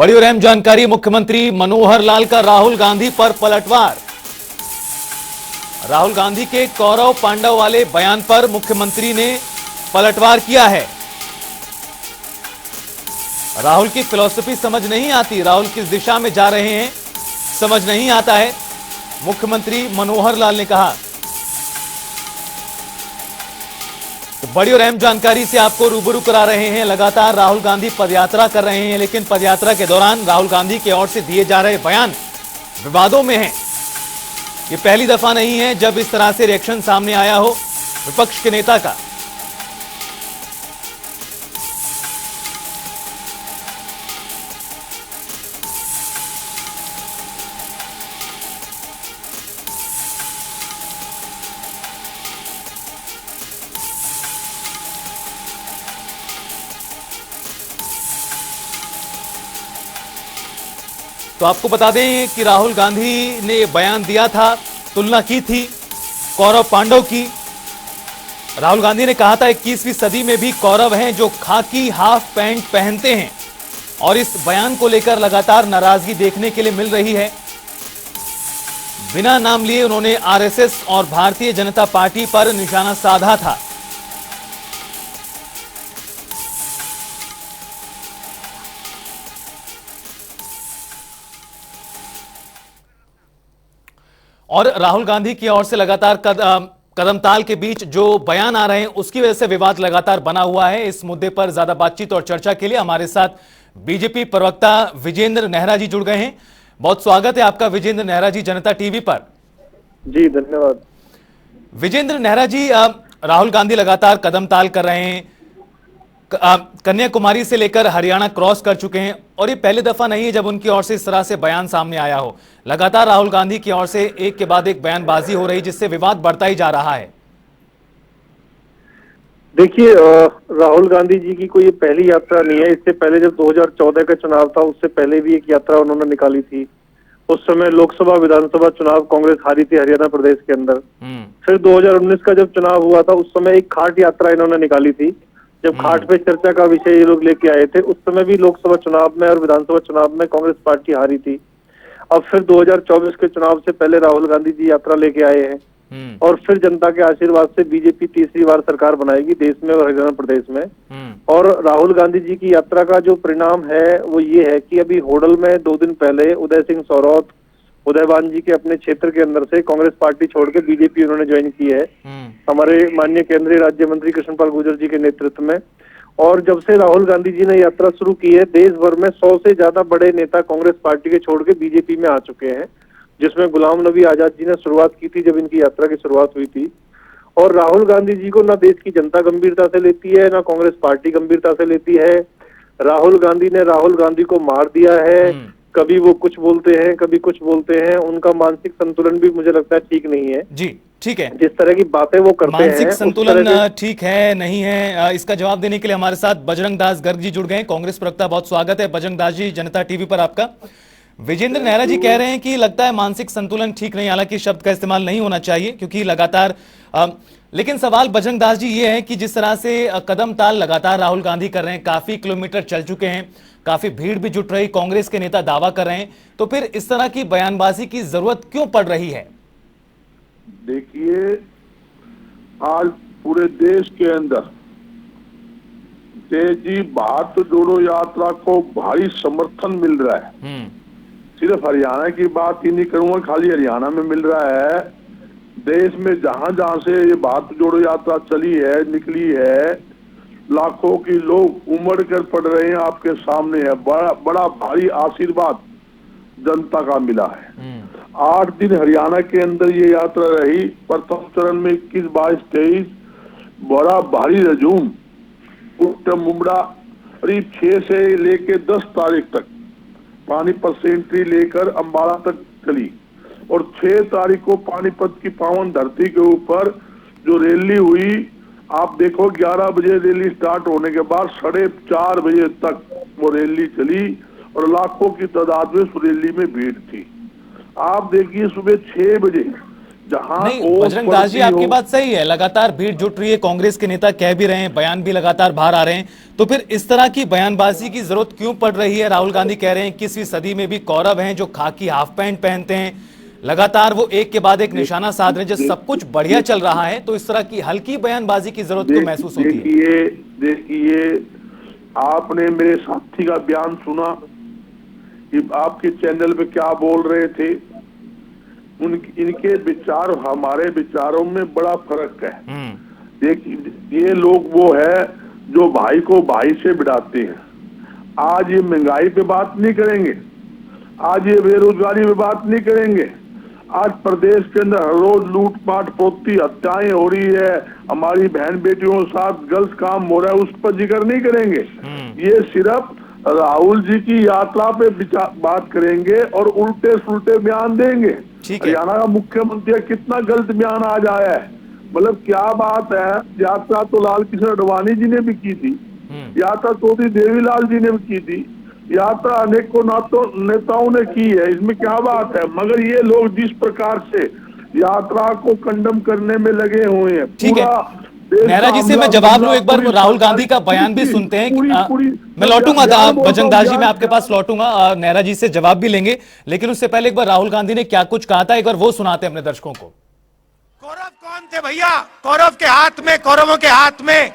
बड़ी और अहम जानकारी, मुख्यमंत्री मनोहर लाल का राहुल गांधी पर पलटवार। राहुल गांधी के कौरव पांडव वाले बयान पर मुख्यमंत्री ने पलटवार किया है। राहुल की फिलॉसफी समझ नहीं आती, राहुल किस दिशा में जा रहे हैं समझ नहीं आता है, मुख्यमंत्री मनोहर लाल ने कहा। तो बड़ी और अहम जानकारी से आपको रूबरू करा रहे हैं। लगातार राहुल गांधी पदयात्रा कर रहे हैं, लेकिन पदयात्रा के दौरान राहुल गांधी की ओर से दिए जा रहे बयान विवादों में हैं। ये पहली दफा नहीं है जब इस तरह से रिएक्शन सामने आया हो विपक्ष के नेता का। तो आपको बता दें कि राहुल गांधी ने बयान दिया था, तुलना की थी कौरव पांडव की। राहुल गांधी ने कहा था 21वीं सदी में भी कौरव हैं जो खाकी हाफ पैंट पहनते हैं, और इस बयान को लेकर लगातार नाराजगी देखने के लिए मिल रही है। बिना नाम लिए उन्होंने आरएसएस और भारतीय जनता पार्टी पर निशाना साधा था। और राहुल गांधी की ओर से लगातार कदमताल के बीच जो बयान आ रहे हैं उसकी वजह से विवाद लगातार बना हुआ है। इस मुद्दे पर ज्यादा बातचीत और चर्चा के लिए हमारे साथ बीजेपी प्रवक्ता विजेंद्र नेहरा जी जुड़ गए हैं। बहुत स्वागत है आपका विजेंद्र नेहरा जी जनता टीवी पर। जी धन्यवाद। विजेंद्र नेहरा जी, राहुल गांधी लगातार कदमताल कर रहे हैं, कन्याकुमारी से लेकर हरियाणा क्रॉस कर चुके हैं, और ये पहली दफा नहीं है जब उनकी ओर से इस तरह से बयान सामने आया हो। लगातार राहुल गांधी की ओर से एक के बाद एक बयानबाजी हो रही, जिससे विवाद बढ़ता ही जा रहा है। देखिए, राहुल गांधी जी की कोई पहली यात्रा नहीं है। इससे पहले जब 2014 का चुनाव था, उससे पहले भी एक यात्रा उन्होंने निकाली थी। उस समय लोकसभा विधानसभा चुनाव कांग्रेस हारी थी हरियाणा प्रदेश के अंदर। फिर 2019 का जब चुनाव हुआ था, उस समय एक खाट यात्रा इन्होंने निकाली थी। जब खाट पे चर्चा का विषय ये लोग लेके आए थे, उस समय भी लोकसभा चुनाव में और विधानसभा चुनाव में कांग्रेस पार्टी हारी थी। अब फिर 2024 के चुनाव से पहले राहुल गांधी जी यात्रा लेके आए हैं, और फिर जनता के आशीर्वाद से बीजेपी तीसरी बार सरकार बनाएगी देश में और हरियाणा प्रदेश में। और राहुल गांधी जी की यात्रा का जो परिणाम है वो ये है कि अभी होडल में 2 दिन पहले उदय सिंह सौरौत, उदयवान जी के अपने क्षेत्र के अंदर से कांग्रेस पार्टी छोड़ के बीजेपी उन्होंने ज्वाइन की है, हमारे माननीय केंद्रीय राज्य मंत्री कृष्णपाल गुर्जर जी के नेतृत्व में। और जब से राहुल गांधी जी ने यात्रा शुरू की है, देश भर में 100 से ज्यादा बड़े नेता कांग्रेस पार्टी के छोड़ के बीजेपी में आ चुके हैं, जिसमें गुलाम नबी आजाद जी ने शुरुआत की थी जब इनकी यात्रा की शुरुआत हुई थी। और राहुल गांधी जी को ना देश की जनता गंभीरता से लेती है, ना कांग्रेस पार्टी गंभीरता से लेती है। राहुल गांधी ने राहुल गांधी को मार दिया है। कभी वो कुछ बोलते हैं, कभी कुछ बोलते हैं। उनका मानसिक संतुलन भी मुझे लगता है ठीक नहीं है। जी ठीक है, जिस तरह की बातें वो करते हैं, मानसिक संतुलन ठीक है नहीं है, इसका जवाब देने के लिए हमारे साथ बजरंग दास गर्ग जी जुड़ गए हैं, कांग्रेस प्रवक्ता। बहुत स्वागत है बजरंग दास जी जनता टीवी पर आपका। विजेंद्र नेहरा जी कह रहे हैं कि लगता है मानसिक संतुलन ठीक नहीं, हालांकि शब्द का इस्तेमाल नहीं होना चाहिए क्योंकि लगातार लेकिन सवाल बजरंग दास जी ये है कि जिस तरह से कदम ताल लगातार राहुल गांधी कर रहे हैं, काफी किलोमीटर चल चुके हैं, काफी भीड़ भी जुट रही, कांग्रेस के नेता दावा कर रहे हैं, तो फिर इस तरह की बयानबाजी की जरूरत क्यों पड़ रही है? देखिए, आज पूरे देश के अंदर तेजी भारत जोड़ो यात्रा को भारी समर्थन मिल रहा है। सिर्फ हरियाणा की बात ही नहीं करूंगा, खाली हरियाणा में मिल रहा है, देश में जहां जहां से ये भारत जोड़ो यात्रा चली है, निकली है, लाखों की लोग उमड़ कर पड़ रहे हैं, आपके सामने है। बड़ा भारी आशीर्वाद जनता का मिला है। 8 दिन हरियाणा के अंदर ये यात्रा रही। प्रथम चरण में 21, 22, 23 बड़ा भारी रजूम उत्तम मुमड़ा करीब 6 से लेके 10 तारीख तक पानीपत से एंट्री लेकर अंबाला तक चली, और 6 तारीख को पानीपत की पावन धरती के ऊपर जो रैली हुई, आप देखो 11 बजे रैली स्टार्ट होने के बाद 4:30 बजे तक वो रैली चली, और लाखों की तादाद में उस रैली में भीड़ थी। आप देखिए सुबह 6 बजे जहां नहीं ओस बजरंग दास जी, पड़ती आपकी हो। बात सही है, लगातार भीड़ जुट रही है, कांग्रेस के नेता कह भी रहे हैं, बयान भी लगातार बाहर आ रहे हैं, तो फिर इस तरह की बयानबाजी की जरूरत क्यों पड़ रही है? राहुल गांधी कह रहे हैं 21वीं सदी में भी कौरव हैं जो खाकी हाफ पैंट पहनते हैं, लगातार वो एक के बाद एक निशाना साध रहे हैं, जब सब कुछ बढ़िया चल रहा है तो इस तरह की हल्की बयानबाजी की जरूरत क्यों महसूस होती है? देखिए देखिए, आपने मेरे साथी का बयान सुना कि आपके चैनल पे क्या बोल रहे थे। इनके विचार हमारे विचारों में बड़ा फर्क है। देखिए, ये लोग वो है जो भाई को भाई से भिड़ाते हैं। आज ये महंगाई पे बात नहीं करेंगे, आज ये बेरोजगारी पे बात नहीं करेंगे, आज प्रदेश के अंदर हर रोज लूटपाट पोती हत्याएं हो रही है, हमारी बहन बेटियों के साथ गलत काम हो रहा है, उस पर जिक्र नहीं करेंगे। ये सिर्फ राहुल जी की यात्रा पे बात करेंगे और उल्टे सुल्टे बयान देंगे। हरियाणा का मुख्यमंत्री कितना गलत बयान आज आया है, मतलब क्या बात है। यात्रा तो लाल कृष्ण आडवाणी जी ने भी की थी, यात्रा चौधरी देवीलाल जी ने भी की थी, यात्रा अनेकों नेताओं ने की है, इसमें क्या बात है। मगर ये लोग जिस प्रकार से यात्रा को कंडम करने में लगे हुए हैं, पूरा नेहरा जी से मैं जवाब लूं एक बार, राहुल गांधी का बयान भी सुनते हैं। मैं लौटूंगा बजरंग दास जी, मैं आपके पास लौटूंगा, नेहरा जी से जवाब भी लेंगे, लेकिन उससे पहले एक बार राहुल गांधी ने क्या कुछ कहा था एक बार वो सुनाते हैं अपने दर्शकों को। कौरव कौन थे भैया? कौरव के हाथ में, कौरवों के हाथ में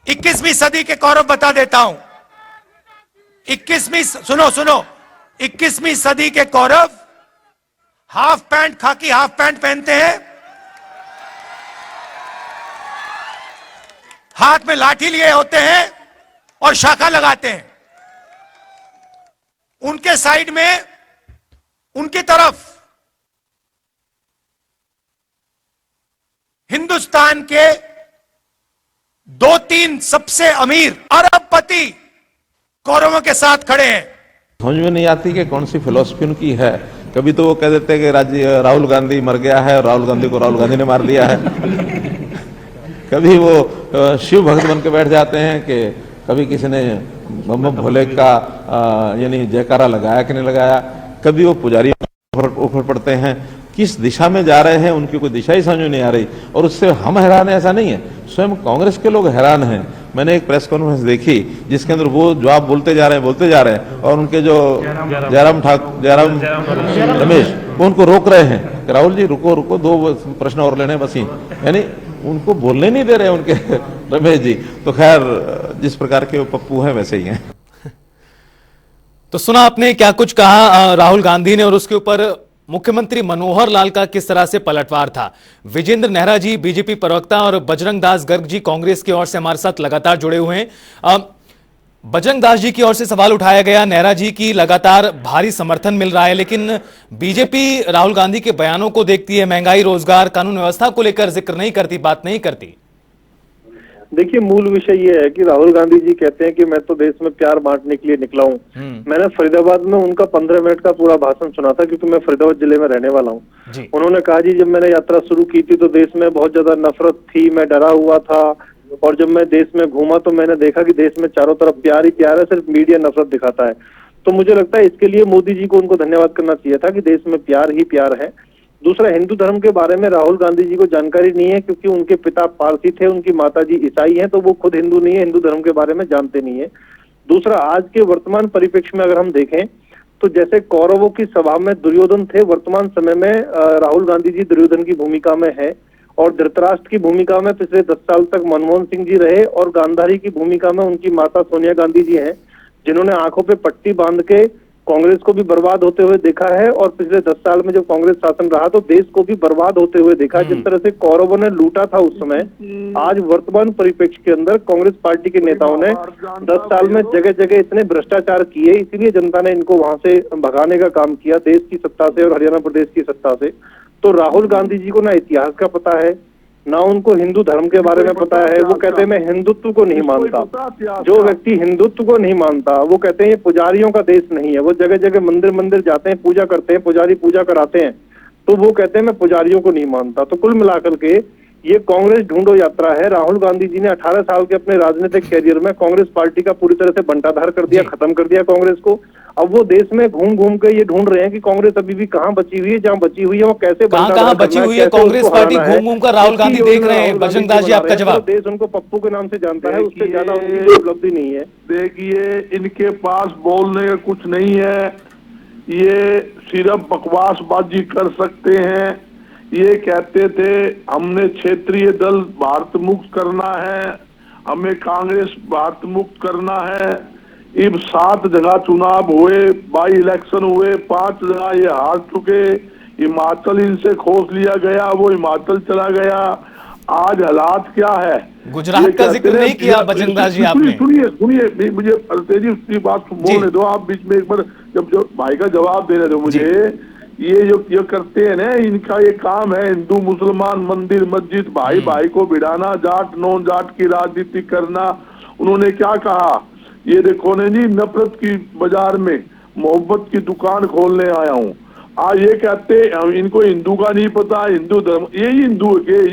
21वीं सदी के कौरव बता देता हूं। 21वीं सुनो 21वीं सदी के कौरव हाफ पैंट, खाकी हाफ पैंट पहनते हैं, हाथ में लाठी लिए होते हैं और शाखा लगाते हैं। उनके साइड में, उनकी तरफ हिंदुस्तान के 2-3 सबसे अमीर अरबपति कौरवों के साथ खड़े हैं। समझ में नहीं आती कि कौन सी फिलॉसफी उनकी है। कभी तो वो कह देते हैं कि राहुल गांधी मर गया है और राहुल गांधी को राहुल गांधी ने मार दिया है। कभी वो शिव भक्त बन के बैठ जाते हैं कि कभी किसी ने बम भोले का यानी जयकारा लगाया कि नहीं लगाया। कभी वो पुजारी ऊपर पड़ते हैं। किस दिशा में जा रहे हैं उनकी कोई दिशा ही समझ में नहीं आ रही, और उससे हम हैरान है ऐसा नहीं है, स्वयं कांग्रेस के लोग हैरान हैं। मैंने एक प्रेस कॉन्फ्रेंस देखी जिसके अंदर वो जो आप बोलते जा रहे हैं और उनके जो जयराम रमेश वो उनको रोक रहे हैं कि राहुल जी रुको 2 प्रश्न और लेने बस ही, यानी उनको बोलने नहीं दे रहे उनके रमेश जी। तो खैर जिस प्रकार के वो पप्पू हैं वैसे ही हैं। तो सुना आपने क्या कुछ कहा राहुल गांधी ने, और उसके ऊपर मुख्यमंत्री मनोहर लाल का किस तरह से पलटवार था। विजेंद्र नेहरा जी बीजेपी प्रवक्ता और बजरंग दास गर्ग जी कांग्रेस की ओर से हमारे साथ लगातार जुड़े हुए हैं। बजरंग दास जी की ओर से सवाल उठाया गया, नेहरा जी की लगातार भारी समर्थन मिल रहा है, लेकिन बीजेपी राहुल गांधी के बयानों को देखती है, महंगाई, रोजगार, कानून व्यवस्था को लेकर जिक्र नहीं करती, बात नहीं करती। देखिए, मूल विषय ये है कि राहुल गांधी जी कहते हैं कि मैं तो देश में प्यार बांटने के लिए निकला हूँ। मैंने फरीदाबाद में उनका 15 मिनट का पूरा भाषण सुना था, क्योंकि मैं फरीदाबाद जिले में रहने वाला हूँ। उन्होंने कहा जी, जब मैंने यात्रा शुरू की थी तो देश में बहुत ज्यादा नफरत थी, मैं डरा हुआ था, और जब मैं देश में घूमा तो मैंने देखा कि देश में चारों तरफ प्यार ही प्यार है, सिर्फ मीडिया नफरत दिखाता है। तो मुझे लगता है इसके लिए मोदी जी को उनको धन्यवाद करना चाहिए था कि देश में प्यार ही प्यार है। दूसरा, हिंदू धर्म के बारे में राहुल गांधी जी को जानकारी नहीं है, क्योंकि उनके पिता पारसी थे, उनकी माता जी ईसाई हैं, तो वो खुद हिंदू नहीं है, हिंदू धर्म के बारे में जानते नहीं है। दूसरा, आज के वर्तमान परिप्रेक्ष्य में अगर हम देखें तो जैसे कौरवों की सभा में दुर्योधन थे, वर्तमान समय में राहुल गांधी जी दुर्योधन की भूमिका में है, और धृतराष्ट्र की भूमिका में पिछले 10 साल तक मनमोहन सिंह जी रहे, और गांधारी की भूमिका में उनकी माता सोनिया गांधी जी हैं, जिन्होंने आंखों पे पट्टी बांध के कांग्रेस को भी बर्बाद होते हुए देखा है, और पिछले 10 साल में जब कांग्रेस शासन रहा तो देश को भी बर्बाद होते हुए देखा। जिस तरह से कौरवों ने लूटा था उस समय, आज वर्तमान परिप्रेक्ष्य के अंदर कांग्रेस पार्टी के नेताओं ने 10 साल में जगह जगह इतने भ्रष्टाचार किए, इसीलिए जनता ने इनको वहां से भगाने का काम किया, देश की सत्ता से और हरियाणा प्रदेश की सत्ता से। तो राहुल गांधी जी को ना इतिहास का पता है, ना उनको हिंदू धर्म के बारे में पता है। वो कहते हैं मैं हिंदुत्व को नहीं मानता। जो व्यक्ति हिंदुत्व को नहीं मानता वो कहते हैं ये पुजारियों का देश नहीं है। वो जगह जगह मंदिर जाते हैं, पूजा करते हैं, पुजारी पूजा कराते हैं, तो वो कहते हैं मैं पुजारियों को नहीं मानता। तो कुल मिलाकर के ये कांग्रेस ढूंढो यात्रा है। राहुल गांधी जी ने 18 साल के अपने राजनीतिक कैरियर में कांग्रेस पार्टी का पूरी तरह से बंटाधार कर दिया, खत्म कर दिया कांग्रेस को। अब वो देश में घूम घूम के ये ढूंढ रहे हैं कि कांग्रेस अभी भी कहाँ बची हुई है, जहाँ बची हुई है वो कैसे कहाँ बची हुई है कांग्रेस पार्टी, घूम घूम कर राहुल गांधी देख रहे हैं। बजरंग दास जी, आपका जवाब। देश उनको पप्पू के नाम से जानता है, उससे ज्यादा उनकी कोई उपलब्धि नहीं है। देखिए, इनके पास बोलने का कुछ नहीं है, ये सिर्फ बकवासबाजी कर सकते हैं। ये कहते थे हमने क्षेत्रीय दल भारत मुक्त करना है, हमें कांग्रेस भारत मुक्त करना है। अब 7 जगह चुनाव हुए, बाई इलेक्शन हुए, 5 जगह ये हार चुके। हिमाचल इनसे खोस लिया गया, वो हिमाचल चला गया। आज हालात क्या है? गुजरात का जिक्र नहीं किया बजरंग दास जी आपने। सुनिए, मुझे तेजी उसकी बात बोलने दो, आप बीच में एक बार जब भाई का जवाब देने दो मुझे। ये जो करते हैं ना, इनका ये काम है हिंदू मुसलमान, मंदिर मस्जिद, भाई भाई को भिड़ाना, जाट नॉन जाट की राजनीति करना। उन्होंने क्या कहा, ये देखो ने जी, नफरत की बाजार में मोहब्बत की दुकान खोलने आया हूँ। आज ये कहते इनको हिंदू का नहीं पता, हिंदू धर्म, ये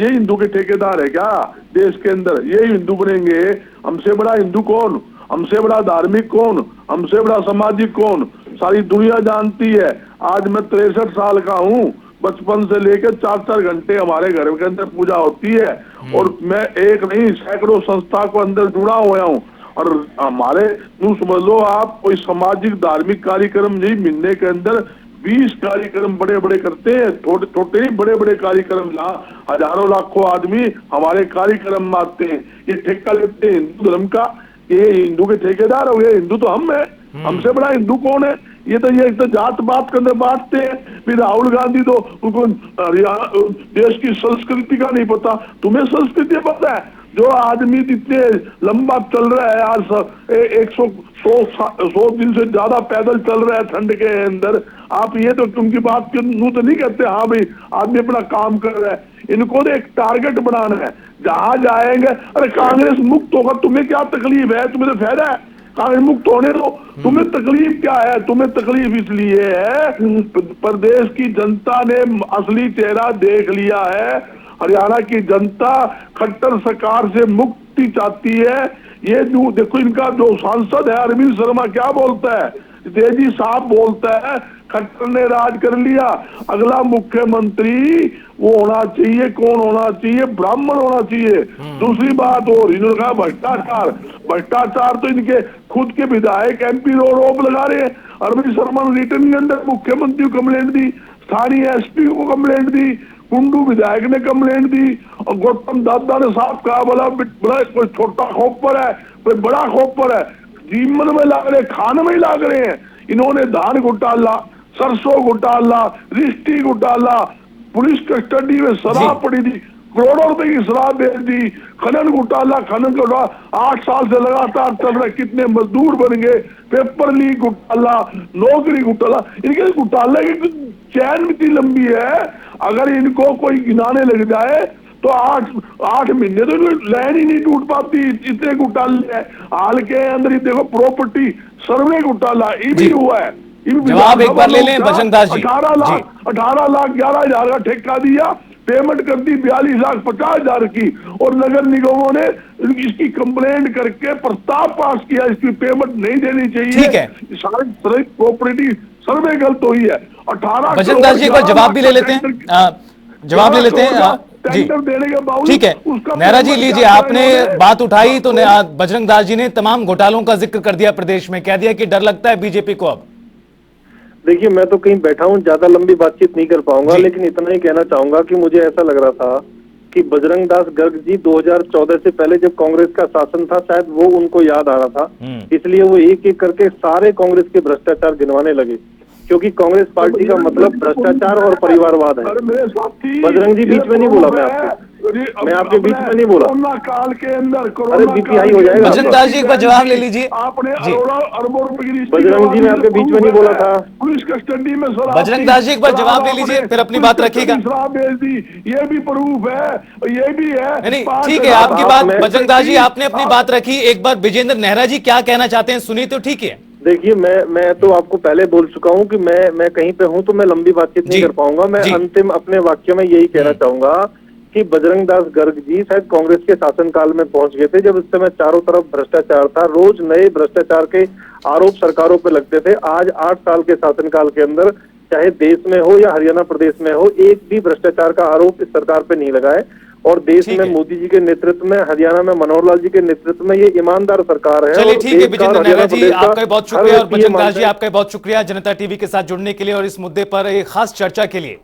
हिंदू के ठेकेदार है क्या देश के अंदर? ये हिंदू बनेंगे? हमसे बड़ा हिंदू कौन, हमसे बड़ा धार्मिक कौन, हमसे बड़ा सामाजिक कौन? सारी दुनिया जानती है। आज मैं 63 साल का हूँ, बचपन से लेकर 4-4 घंटे हमारे घर के अंदर पूजा होती है, और मैं एक नहीं सैकड़ों संस्था को अंदर जुड़ा हुआ हूँ। और हमारे समझ लो आप, कोई सामाजिक धार्मिक कार्यक्रम नहीं, महीने के अंदर 20 कार्यक्रम बड़े बड़े करते हैं, छोटे ही बड़े बड़े कार्यक्रम, जहाँ हजारों लाखों आदमी हमारे कार्यक्रम में आते हैं। ये ठेका लेते हैं हिंदू धर्म का, ये हिंदू के ठेकेदार हो गए। हिंदू तो हम है, हमसे बड़ा हिंदू कौन है? ये तो जात पात के अंदर बांटते हैं। फिर राहुल गांधी तो उनको देश की संस्कृति का नहीं पता। तुम्हें संस्कृति पता है? जो आदमी इतने लंबा चल रहा है, आज 100 दिन से ज्यादा पैदल चल रहा है ठंड के अंदर, आप ये तो तुमकी बात के मुंह तो नहीं कहते हाँ भाई आदमी अपना काम कर रहा है। इनको तो एक टारगेट बनाना है, जहां जाएंगे। अरे कांग्रेस मुक्त होगा, तुम्हें क्या तकलीफ है? तुम्हें तो फायदा है, कांग्रेस मुक्त होने दो। तुम्हें तकलीफ क्या है? तुम्हें तकलीफ इसलिए है प्रदेश की जनता ने असली चेहरा देख लिया है। हरियाणा की जनता खट्टर सरकार से मुक्ति चाहती है। ये देखो, इनका जो सांसद है अरविंद शर्मा क्या बोलता है, तेजी साहब बोलता है खट्टर ने राज कर लिया, अगला मुख्यमंत्री वो होना चाहिए, कौन होना चाहिए? ब्राह्मण होना चाहिए। दूसरी बात और इन्होंने कहा भ्रष्टाचार तो इनके खुद के विधायक MP रोप लगा रहे हैं। अरविंद शर्मा ने रिटर्न के अंदर मुख्यमंत्री को कंप्लेंट दी, स्थानीय SP को कंप्लेंट दी, कुंडू विधायक ने कंप्लेंट दी, और गौतम दादा ने साफ कहा बोला बड़ा कोई छोटा खोपर है, कोई बड़ा खोपर है, जीवन में लाग रहे, खान में लाग रहे हैं। इन्होंने धान घोटाला, सरसों घोटाला, रिश्ती घोटाला, पुलिस कस्टडी में शराब पड़ी थी, करोड़ों रुपए की शराब बेच दी, खनन घोटाला 8 साल से लगातार चल रहा है, कितने मजदूर बन गए, पेपर लीक घोटाला, नौकरी घोटाला। इनके घोटाले की चैन इतनी लंबी है, अगर इनको कोई गिनाने लग जाए तो 8 महीने तो लाइन ही नहीं टूट पाती, इतने घोटाले हैं। हाल के अंदर ही देखो, प्रॉपर्टी सर्वे घोटाला ये भी हुआ है। जवाब एक बार ले लें बजरंग दास जी। 18 लाख 11,000 का ठेका दिया, पेमेंट कर दी 42,50,000 की, और नगर निगमों ने इसकी कंप्लेंट करके प्रस्ताव पास किया, इसकी पेमेंट नहीं देनी चाहिए। ठीक है, सारी प्रॉपर्टी सर्वे गलत हुई है। 18 बजरंग दास जी एक बार जवाब भी ले लेते हैं, जवाब ले लेते हैं जी। देने के बावजूद ठीक है, नेहरा जी लीजिए, आपने बात उठाई तो बजरंग दास जी ने तमाम घोटालों का जिक्र कर दिया प्रदेश में, कह दिया कि डर लगता है बीजेपी को। अब देखिए, मैं तो कहीं बैठा हूँ, ज्यादा लंबी बातचीत नहीं कर पाऊंगा, लेकिन इतना ही कहना चाहूंगा कि मुझे ऐसा लग रहा था कि बजरंग दास गर्ग जी 2014 से पहले जब कांग्रेस का शासन था, शायद वो उनको याद आ रहा था, इसलिए वो एक एक करके सारे कांग्रेस के भ्रष्टाचार गिनवाने लगे, क्योंकि कांग्रेस पार्टी का मतलब भ्रष्टाचार और परिवारवाद है। बजरंग जी, बीच में नहीं बोला मैं आपके बीच में नहीं बोला। कोरोना काल के अंदर अरे BPI हो जाएगा। बजरंग दास जी एक बार जवाब ले लीजिए। आपने अरबों रुपए की बजरंग जी, मैं आपके बीच में नहीं बोला था। पुलिस कस्टडी में बजरंग दास जी एक बार जवाब ले लीजिए, फिर अपनी बात रखिएगा। शराब बेच दी, ये भी प्रूफ है, ये भी है। नहीं, ठीक है, आपकी बात बजरंग दास जी, आपने अपनी बात रखी। एक बार विजेंद्र नेहरा जी क्या कहना चाहते हैं सुनिए तो ठीक है। देखिए, मैं तो आपको पहले बोल चुका हूं कि मैं कहीं पे हूं तो मैं लंबी बातचीत नहीं कर पाऊंगा। मैं अंतिम अपने वाक्य में यही कहना चाहूंगा कि बजरंग दास गर्ग जी शायद कांग्रेस के शासनकाल में पहुंच गए थे, जब इस समय चारों तरफ भ्रष्टाचार था, रोज नए भ्रष्टाचार के आरोप सरकारों पे लगते थे। आज 8 साल के शासनकाल के अंदर चाहे देश में हो या हरियाणा प्रदेश में हो, एक भी भ्रष्टाचार का आरोप इस सरकार पे नहीं लगा है। और देश में मोदी जी के नेतृत्व में, हरियाणा में मनोहर लाल जी के नेतृत्व में ये ईमानदार सरकार है। चलिए ठीक है विजेंद्र नेहरा जी, प्रदेश का आपका बहुत हर शुक्रिया, और व्यक्ति ये बजरंग दास मानता जी है। आपका बहुत शुक्रिया जनता टीवी के साथ जुड़ने के लिए और इस मुद्दे पर एक खास चर्चा के लिए।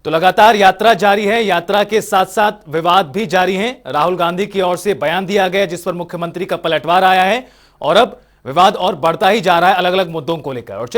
तो लगातार यात्रा जारी है, यात्रा के साथ साथ विवाद भी जारी हैं। राहुल गांधी की ओर से बयान दिया गया जिस पर मुख्यमंत्री का पलटवार आया है और अब विवाद और बढ़ता ही जा रहा है अलग अलग मुद्दों को लेकर। और